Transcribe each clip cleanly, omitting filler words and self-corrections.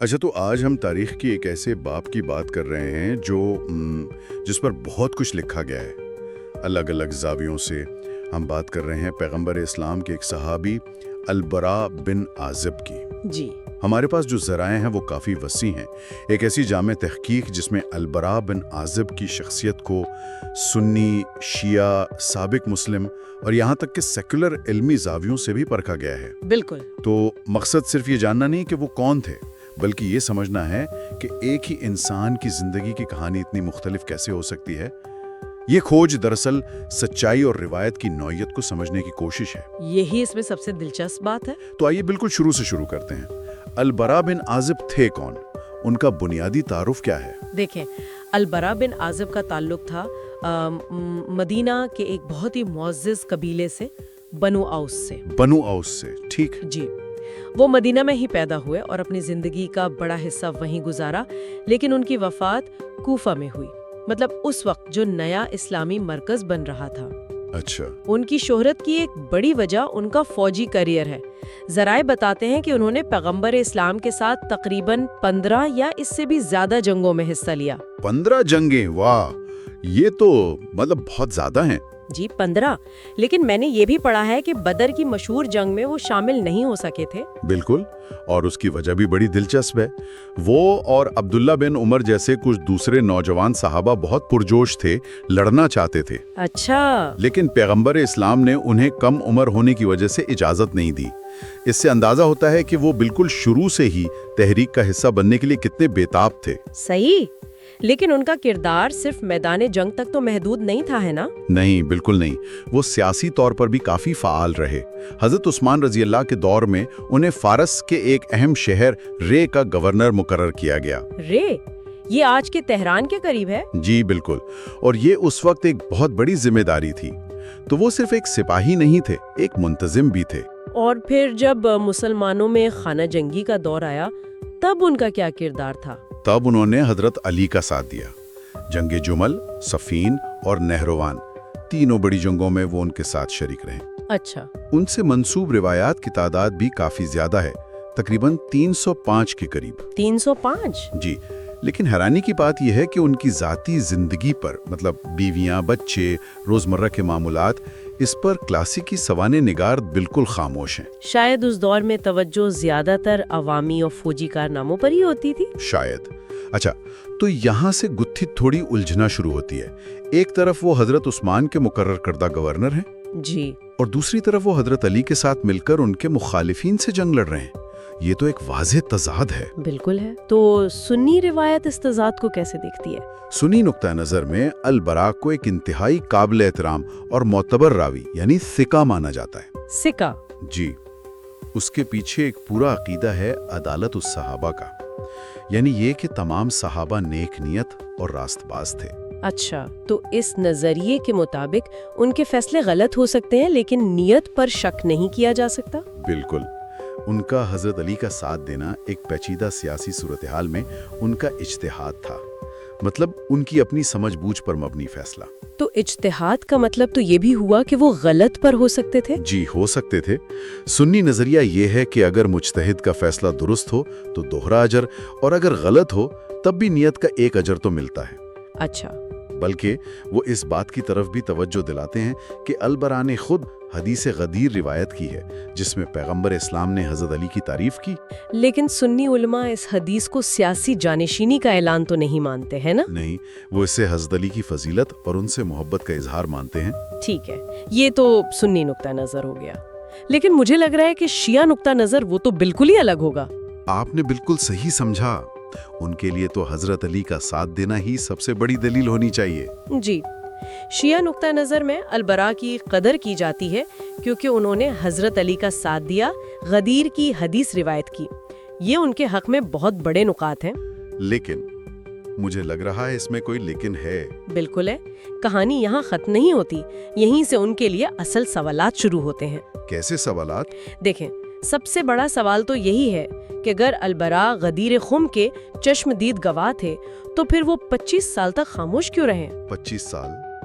اچھا، تو آج ہم تاریخ کی ایک ایسے باب کی بات کر رہے ہیں جس پر بہت کچھ لکھا گیا ہے الگ الگ زاویوں سے۔ ہم بات کر رہے ہیں پیغمبر اسلام کے ایک صحابی البراء بن عازب کی۔ جی ہمارے پاس جو ذرائع ہیں وہ کافی وسیع ہیں۔ ایک ایسی جامع تحقیق جس میں البراء بن عازب کی شخصیت کو سنی، شیعہ، سابق مسلم اور یہاں تک کہ سیکولر علمی زاویوں سے بھی پرکھا گیا ہے۔ بالکل۔ تو مقصد صرف یہ جاننا نہیں کہ وہ کون تھے، بلکہ یہ سمجھنا ہے کہ ایک ہی انسان کی زندگی کی کہانی اتنی مختلف کیسے ہو سکتی ہے۔ یہ کھوج دراصل سچائی اور روایت کی نوعیت کو سمجھنے کی کوشش ہے۔ یہی اس میں سب سے دلچسپ بات ہے۔ تو آئیے بالکل شروع سے شروع کرتے ہیں۔ البراء بن عازب تھے کون؟ ان کا بنیادی تعارف کیا ہے؟ دیکھیں، البراء بن عازب کا تعلق تھا مدینہ کے ایک بہت ہی معزز قبیلے سے، بنو اوس سے۔ بنو اوس سے، ٹھیک۔ جی، وہ مدینہ میں ہی پیدا ہوئے اور اپنی زندگی کا بڑا حصہ وہیں گزارا، لیکن ان کی وفات کوفہ میں ہوئی، مطلب اس وقت جو نیا اسلامی مرکز بن رہا تھا۔ اچھا۔ ان کی شہرت کی ایک بڑی وجہ ان کا فوجی کیریئر ہے۔ ذرائع بتاتے ہیں کہ انہوں نے پیغمبر اسلام کے ساتھ تقریباً 15 یا اس سے بھی زیادہ جنگوں میں حصہ لیا۔ 15 جنگیں، واہ، یہ تو مطلب بہت زیادہ ہیں۔ جی 15، لیکن میں نے یہ بھی پڑھا ہے کہ بدر کی مشہور جنگ میں وہ شامل نہیں ہو سکے تھے۔ بالکل، اور اس کی وجہ بھی بڑی دلچسپ ہے۔ وہ اور عبداللہ بن عمر جیسے کچھ دوسرے نوجوان صحابہ بہت پرجوش تھے، لڑنا چاہتے تھے۔ اچھا۔ لیکن پیغمبر اسلام نے انہیں کم عمر ہونے کی وجہ سے اجازت نہیں دی۔ اس سے اندازہ ہوتا ہے کہ وہ بالکل شروع سے ہی تحریک کا حصہ بننے کے لیے کتنے بیتاب تھے۔ صحیح، لیکن ان کا کردار صرف میدان جنگ تک تو محدود نہیں تھا، ہے نا؟ نہیں، بالکل نہیں۔ وہ سیاسی طور پر بھی کافی فعال رہے۔ حضرت عثمان رضی اللہ کے دور میں انہیں فارس کے ایک اہم شہر رے کا گورنر مقرر کیا گیا۔ رے، یہ آج کے تہران کے قریب ہے؟ جی بالکل، اور یہ اس وقت ایک بہت بڑی ذمہ داری تھی۔ تو وہ صرف ایک سپاہی نہیں تھے، ایک منتظم بھی تھے۔ اور پھر جب مسلمانوں میں خانہ جنگی کا دور آیا، تب ان کا کیا کردار تھا؟ تب انہوں نے حضرت علی کا ساتھ دیا۔ جنگ جمل، صفین اور نہروان، تینوں بڑی جنگوں میں وہ ان کے ساتھ شریک رہے۔ اچھا۔ ان سے منسوب روایات کی تعداد بھی کافی زیادہ ہے، تقریباً 305 کے قریب۔ 305؟ جی، لیکن حیرانی کی بات یہ ہے کہ ان کی ذاتی زندگی پر، مطلب بیویاں، بچے، روزمرہ کے معاملات، اس پر کلاسیکی سوانح نگار بالکل خاموش ہیں۔ شاید اس دور میں توجہ زیادہ تر عوامی اور فوجی کارناموں پر ہی ہوتی تھی۔ شاید۔ اچھا، تو یہاں سے گتھی تھوڑی الجھنا شروع ہوتی ہے۔ ایک طرف وہ حضرت عثمان کے مقرر کردہ گورنر ہیں، جی، اور دوسری طرف وہ حضرت علی کے ساتھ مل کر ان کے مخالفین سے جنگ لڑ رہے ہیں۔ یہ تو ایک واضح تضاد ہے۔ بالکل ہے۔ تو سنی روایت اس تضاد کو کیسے دیکھتی ہے؟ سنی نقطہ نظر میں البراء کو ایک انتہائی قابل احترام اور معتبر راوی یعنی ثقہ مانا جاتا ہے۔ ثقہ؟ جی، اس کے پیچھے ایک پورا عقیدہ ہے عدالت الصحابہ کا، یعنی یہ کہ تمام صحابہ نیک نیت اور راست باز تھے۔ اچھا، تو اس نظریے کے مطابق ان کے فیصلے غلط ہو سکتے ہیں لیکن نیت پر شک نہیں کیا جا سکتا؟ بالکل۔ ان کا حضرت علی کا ساتھ دینا ایک پیچیدہ سیاسی صورتحال میں ان کا اجتہاد تھا، مطلب ان کی اپنی سمجھ بوجھ پر مبنی فیصلہ۔ تو اجتہاد کا مطلب تو یہ بھی ہوا کہ وہ غلط پر ہو سکتے تھے؟ جی، ہو سکتے تھے۔ سنی نظریہ یہ ہے کہ اگر مجتہد کا فیصلہ درست ہو تو دوہرا اجر، اور اگر غلط ہو تب بھی نیت کا ایک اجر تو ملتا ہے۔ اچھا۔ بلکہ وہ اس بات کی طرف بھی توجہ دلاتے ہیں کہ البراء نے خود حدیث غدیر روایت کی ہے، جس میں پیغمبر اسلام نے حضرت علی کی تعریف کی۔ لیکن سنی علماء اس حدیث کو سیاسی جانشینی کا اعلان تو نہیں مانتے ہیں نا؟ نہیں، وہ اسے حضرت علی کی فضیلت اور ان سے محبت کا اظہار مانتے ہیں۔ ٹھیک ہے، یہ تو سنی نقطہ نظر ہو گیا، لیکن مجھے لگ رہا ہے کہ شیعہ نقطہ نظر وہ تو بالکل ہی الگ ہوگا۔ آپ نے بالکل صحیح سمجھا۔ ان کے لیے تو حضرت علی کا ساتھ دینا ہی سب سے بڑی دلیل ہونی چاہیے۔ جی، شیعہ نقطہ نظر میں البراء کی قدر کی جاتی ہے کیونکہ انہوں نے حضرت علی کا ساتھ دیا، غدیر کی حدیث روایت کی۔ یہ ان کے حق میں بہت بڑے نکات ہیں۔ لیکن مجھے لگ رہا ہے اس میں کوئی لیکن ہے۔ بالکل ہے، کہانی یہاں ختم نہیں ہوتی، یہیں سے ان کے لیے اصل سوالات شروع ہوتے ہیں۔ کیسے سوالات؟ دیکھیں، سب سے بڑا سوال تو یہی ہے کہ اگر البراء غدیر خم کے چشم دید گواہ تھے تو پھر وہ 25 سال تک خاموش کیوں رہے؟ 25 سال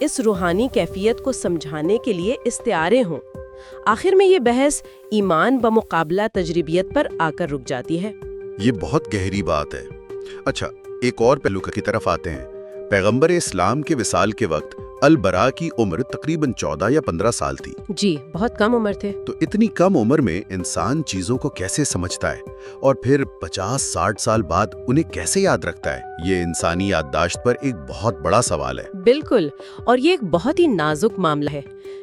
اس روحانی کیفیت کو سمجھانے کے لیے استعارے ہوں۔ آخر میں یہ بحث ایمان بمقابلہ تجربیت پر آ کر رک جاتی ہے۔ یہ بہت گہری بات ہے۔ اچھا، ایک اور پہلو کی طرف آتے ہیں۔ پیغمبر اسلام کے وصال کے وقت البراء کی عمر تقریباً 14 یا 15 سال تھی۔ جی، بہت کم عمر تھے۔ تو اتنی کم عمر میں انسان چیزوں کو کیسے سمجھتا ہے اور پھر 50-60 سال بعد انہیں کیسے یاد رکھتا ہے؟ یہ انسانی یادداشت پر ایک بہت بڑا سوال ہے۔ بالکل، اور یہ ایک بہت ہی نازک معاملہ ہے۔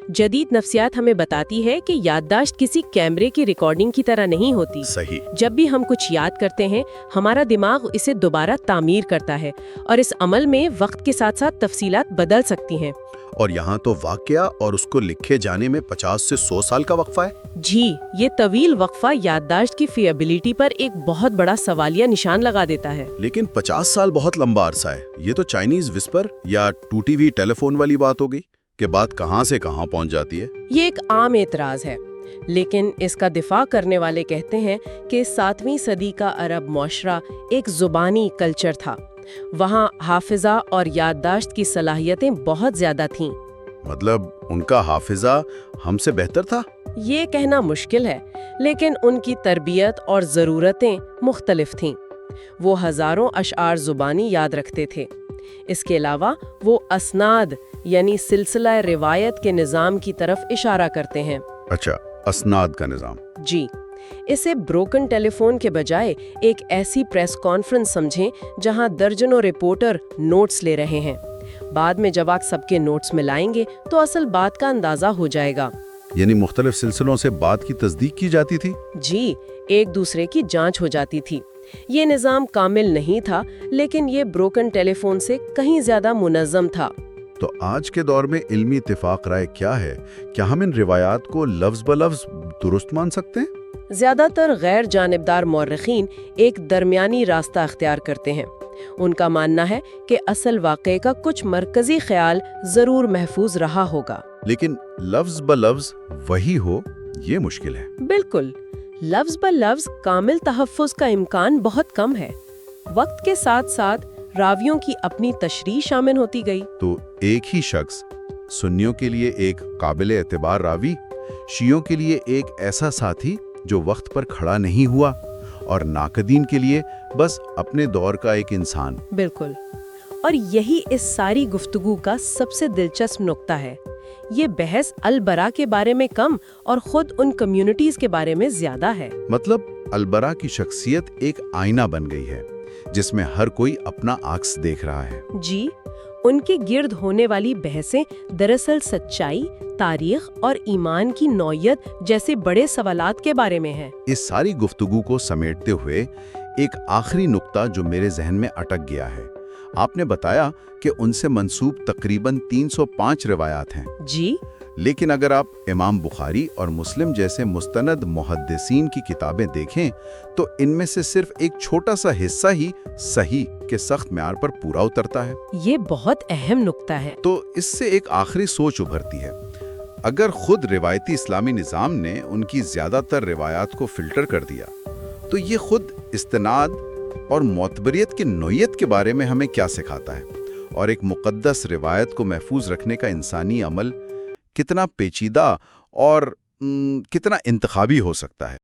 جدید نفسیات ہمیں بتاتی ہے کہ یادداشت کسی کیمرے کی ریکارڈنگ کی طرح نہیں ہوتی۔ صحیح۔ جب بھی ہم کچھ یاد کرتے ہیں، ہمارا دماغ اسے دوبارہ تعمیر کرتا ہے، اور اس عمل میں وقت کے ساتھ ساتھ تفصیلات بدل سکتی ہیں۔ اور یہاں تو واقعہ اور اس کو لکھے جانے میں 50 سے 100 سال کا وقفہ ہے۔ جی، یہ طویل وقفہ یادداشت کی فیبلٹی پر ایک بہت بڑا سوالیہ نشان لگا دیتا ہے۔ لیکن 50 سال بہت لمبا عرصہ ہے۔ یہ تو چائنیز وسپر یا ٹوٹی ہوئی ٹیلی فون والی بات ہو گئی کہ بات کہاں سے کہاں پہنچ جاتی ہے۔ یہ ایک عام اعتراض ہے، لیکن اس کا دفاع کرنے والے کہتے ہیں کہ 7ویں صدی کا عرب معاشرہ ایک زبانی کلچر تھا۔ وہاں حافظہ اور یادداشت کی صلاحیتیں بہت زیادہ تھیں۔ مطلب ان کا حافظہ ہم سے بہتر تھا؟ یہ کہنا مشکل ہے، لیکن ان کی تربیت اور ضرورتیں مختلف تھیں۔ وہ ہزاروں اشعار زبانی یاد رکھتے تھے۔ اس کے علاوہ وہ اسناد یعنی سلسلہ روایت کے نظام کی طرف اشارہ کرتے ہیں۔ اچھا، اسناد کا نظام۔ جی، اسے بروکن ٹیلی فون کے بجائے ایک ایسی پریس کانفرنس سمجھیں جہاں درجنوں رپورٹر نوٹس لے رہے ہیں۔ بعد میں جب آپ سب کے نوٹس ملائیں گے تو اصل بات کا اندازہ ہو جائے گا۔ یعنی مختلف سلسلوں سے بات کی تصدیق کی جاتی تھی؟ جی، ایک دوسرے کی جانچ ہو جاتی تھی۔ یہ نظام کامل نہیں تھا، لیکن یہ بروکن ٹیلی فون سے کہیں زیادہ منظم تھا۔ تو آج کے دور میں علمی اتفاق رائے کیا ہے؟ کیا ہم ان روایات کو لفظ بلفظ درست مان سکتے ہیں؟ زیادہ تر غیر جانبدار مورخین ایک درمیانی راستہ اختیار کرتے ہیں۔ ان کا ماننا ہے کہ اصل واقعے کا کچھ مرکزی خیال ضرور محفوظ رہا ہوگا، لیکن لفظ بلفظ وہی ہو، یہ مشکل ہے۔ بالکل، لفظ بلفظ کامل تحفظ کا امکان بہت کم ہے۔ وقت کے ساتھ ساتھ راویوں کی اپنی تشریح شامل ہوتی گئی۔ تو ایک ہی شخص سنیوں کے لیے ایک قابل اعتبار راوی، شیعوں کے لیے ایک ایسا ساتھی جو وقت پر کھڑا نہیں ہوا، اور ناقدین کے لیے بس اپنے دور کا ایک انسان۔ بالکل، اور یہی اس ساری گفتگو کا سب سے دلچسپ نقطہ ہے۔ یہ بحث البراء کے بارے میں کم اور خود ان کمیونٹیز کے بارے میں زیادہ ہے۔ مطلب البراء کی شخصیت ایک آئینہ بن گئی ہے جس میں ہر کوئی اپنا عکس دیکھ رہا ہے۔ جی، ان کے گرد ہونے والی بحثیں دراصل سچائی، تاریخ اور ایمان کی نوعیت جیسے بڑے سوالات کے بارے میں ہیں۔ اس ساری گفتگو کو سمیٹتے ہوئے ایک آخری نقطہ جو میرے ذہن میں اٹک گیا ہے۔ آپ نے بتایا کہ ان سے منسوب تقریباً 305 روایات ہیں۔ جی، لیکن اگر آپ امام بخاری اور مسلم جیسے مستند محدثین کی کتابیں دیکھیں تو ان میں سے صرف ایک چھوٹا سا حصہ ہی صحیح کے سخت معیار پر پورا اترتا ہے۔ یہ بہت اہم نقطہ ہے۔ تو اس سے ایک آخری سوچ ابھرتی ہے۔ اگر خود روایتی اسلامی نظام نے ان کی زیادہ تر روایات کو فلٹر کر دیا تو یہ خود استناد اور معتبریت کی نوعیت کے بارے میں ہمیں کیا سکھاتا ہے؟ اور ایک مقدس روایت کو محفوظ رکھنے کا انسانی عمل کتنا پیچیدہ اور کتنا انتخابی ہو سکتا ہے؟